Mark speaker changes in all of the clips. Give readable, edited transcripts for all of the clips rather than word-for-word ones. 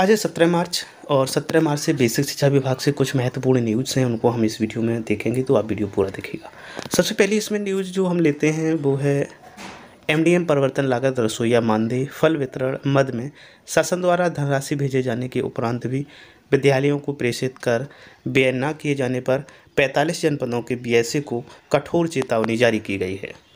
Speaker 1: आज है 17 मार्च और 17 मार्च से बेसिक शिक्षा विभाग से कुछ महत्वपूर्ण न्यूज़ हैं, उनको हम इस वीडियो में देखेंगे, तो आप वीडियो पूरा देखिएगा। सबसे पहले इसमें न्यूज़ जो हम लेते हैं वो है एमडीएम परिवर्तन लागत रसोइया मानदेय फल वितरण मद में शासन द्वारा धनराशि भेजे जाने के उपरांत भी विद्यालयों को प्रेषित कर व्यय न किए जाने पर 45 जनपदों के बीएसए को कठोर चेतावनी जारी की गई है।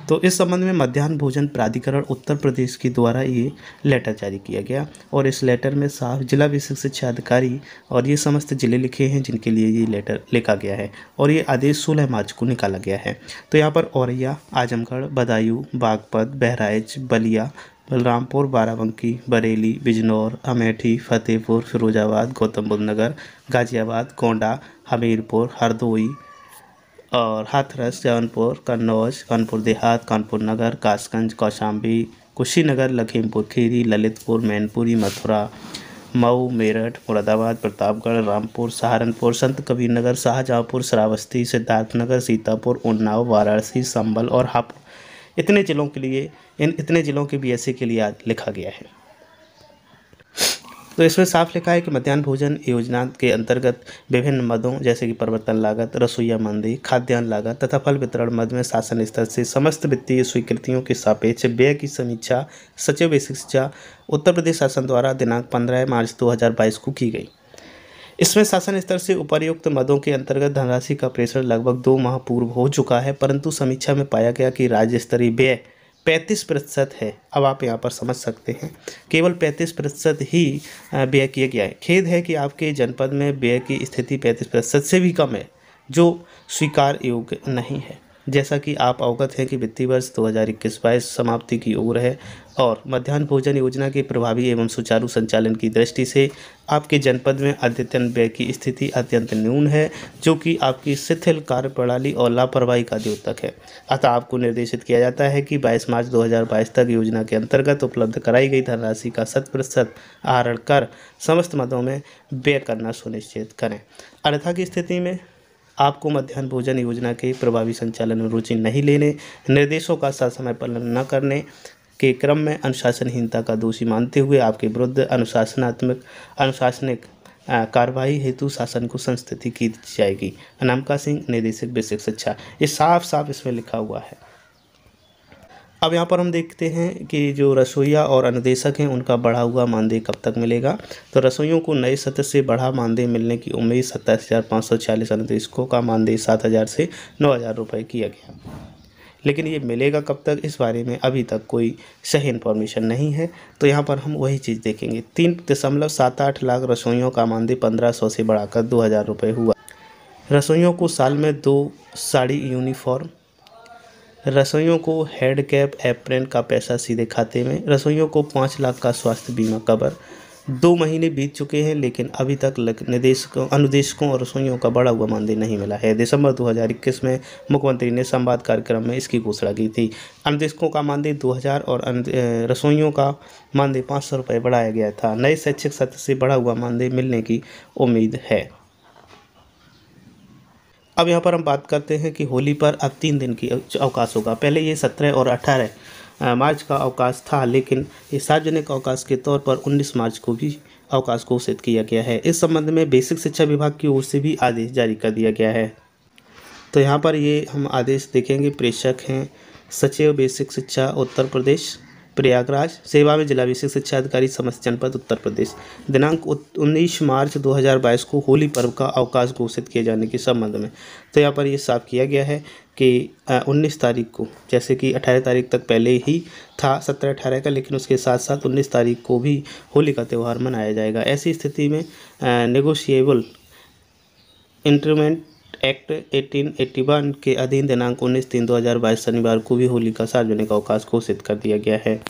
Speaker 1: तो इस संबंध में मध्याह्न भोजन प्राधिकरण उत्तर प्रदेश के द्वारा ये लेटर जारी किया गया और इस लेटर में साफ जिला बेसिक शिक्षा अधिकारी और ये समस्त जिले लिखे हैं जिनके लिए ये लेटर लिखा गया है और ये आदेश 16 मार्च को निकाला गया है। तो यहाँ पर औरैया, आजमगढ़, बदायूं, बागपत, बहराइच, बलिया, बलरामपुर, बाराबंकी, बरेली, बिजनौर, अमेठी, फतेहपुर, फिरोजाबाद, गौतम बुद्ध नगर, गाजियाबाद, गोंडा, हमीरपुर, हरदोई और हाथरस, जौनपुर, कन्नौज, कानपुर देहात, कानपुर नगर, कासगंज, कौशाम्बी, कुशीनगर, लखीमपुर खीरी, ललितपुर, मैनपुरी, मथुरा, मऊ, मेरठ, मुरादाबाद, प्रतापगढ़, रामपुर, सहारनपुर, संत कबीर नगर, शाहजहाँपुर, श्रावस्ती, सिद्धार्थनगर, सीतापुर, उन्नाव, वाराणसी, संभल और हापुड़ इतने जिलों के बीएसए के लिए आज लिखा गया है। तो इसमें साफ लिखा है कि मध्याह्न भोजन योजना के अंतर्गत विभिन्न मदों जैसे कि परिवर्तन लागत, रसोइया मानदेय, खाद्यान्न लागत तथा फल वितरण मद में शासन स्तर से समस्त वित्तीय स्वीकृतियों के सापेक्ष व्यय की समीक्षा सचिव बेसिक शिक्षा उत्तर प्रदेश शासन द्वारा दिनांक 15 मार्च 2022 को की गई। इसमें शासन स्तर से उपर्युक्त मदों के अंतर्गत धनराशि का प्रेषण लगभग 2 माह पूर्व हो चुका है, परंतु समीक्षा में पाया गया कि राज्य स्तरीय व्यय 35% है। अब आप यहाँ पर समझ सकते हैं केवल 35% ही व्यय किया गया है। खेद है कि आपके जनपद में व्यय की स्थिति 35% से भी कम है, जो स्वीकार योग्य नहीं है। जैसा कि आप अवगत हैं कि वित्तीय वर्ष 2021-22 समाप्ति की ओर है और मध्याह्न भोजन योजना के प्रभावी एवं सुचारू संचालन की दृष्टि से आपके जनपद में अद्यतन व्यय की स्थिति अत्यंत न्यून है, जो कि आपकी शिथिल कार्यप्रणाली और लापरवाही का द्योतक है। अतः आपको निर्देशित किया जाता है कि 22 मार्च 2022 तक योजना के अंतर्गत उपलब्ध कराई गई धनराशि का 100% आहरण कर समस्त मदों में व्यय करना सुनिश्चित करें। अन्यथा की स्थिति में आपको मध्याह्न भोजन योजना के प्रभावी संचालन में रुचि नहीं लेने, निर्देशों का ससमय पालन न करने के क्रम में अनुशासनहीनता का दोषी मानते हुए आपके विरुद्ध अनुशासनिक कार्रवाई हेतु शासन को संस्तुति की जाएगी। अनामिका सिंह, निदेशक बेसिक शिक्षा। ये साफ साफ इसमें लिखा हुआ है। अब यहाँ पर हम देखते हैं कि जो रसोइया और अनुदेशक हैं उनका बढ़ा हुआ मानदेय कब तक मिलेगा। तो रसोइयों को नए सत्र से बढ़ा मानदेय मिलने की उम्मीद 27,546, अनुदेशकों का मानदेय 7,000 से 9,000 रुपये किया गया, लेकिन ये मिलेगा कब तक, इस बारे में अभी तक कोई सही इन्फॉर्मेशन नहीं है। तो यहाँ पर हम वही चीज़ देखेंगे। 3.78 लाख रसोइयों का मानदेय 1,500 से बढ़ाकर 2,000 रुपये हुआ। रसोइयों को साल में 2 साड़ी यूनिफॉर्म, रसोइयों को हेड कैप एप्रन का पैसा सीधे खाते में, रसोइयों को 5 लाख का स्वास्थ्य बीमा कवर। 2 महीने बीत चुके हैं लेकिन अभी तक अनुदेशकों और रसोइयों का बढ़ा हुआ मानदेय नहीं मिला है। दिसंबर 2021 में मुख्यमंत्री ने संवाद कार्यक्रम में इसकी घोषणा की थी। अनुदेशकों का मानदेय 2,000 और रसोइयों का मानदेय 500 रुपये बढ़ाया गया था। नए शैक्षिक सत्र से बढ़ा हुआ मानदेय मिलने की उम्मीद है। अब यहाँ पर हम बात करते हैं कि होली पर अब 3 दिन की अवकाश होगा। पहले ये 17 और 18 मार्च का अवकाश था, लेकिन ये सार्वजनिक अवकाश के तौर पर 19 मार्च को भी अवकाश घोषित किया गया है। इस संबंध में बेसिक शिक्षा विभाग की ओर से भी आदेश जारी कर दिया गया है। तो यहाँ पर ये हम आदेश देखेंगे। प्रेषक हैं सचिव बेसिक शिक्षा उत्तर प्रदेश प्रयागराज, सेवा में जिला बेसिक शिक्षा अधिकारी समस्त जनपद उत्तर प्रदेश। दिनांक 19 मार्च 2022 को होली पर्व का अवकाश घोषित किए जाने के संबंध में। तो यहाँ पर ये साफ किया गया है कि 19 तारीख को, जैसे कि 18 तारीख तक पहले ही था 17-18 का, लेकिन उसके साथ साथ 19 तारीख को भी होली का त्यौहार मनाया जाएगा। ऐसी स्थिति में नेगोशिएबल इंस्ट्रूमेंट एक्ट 1881 के अधीन दिनांक 19/3/2022 शनिवार को भी होली का सार्वजनिक अवकाश घोषित कर दिया गया है।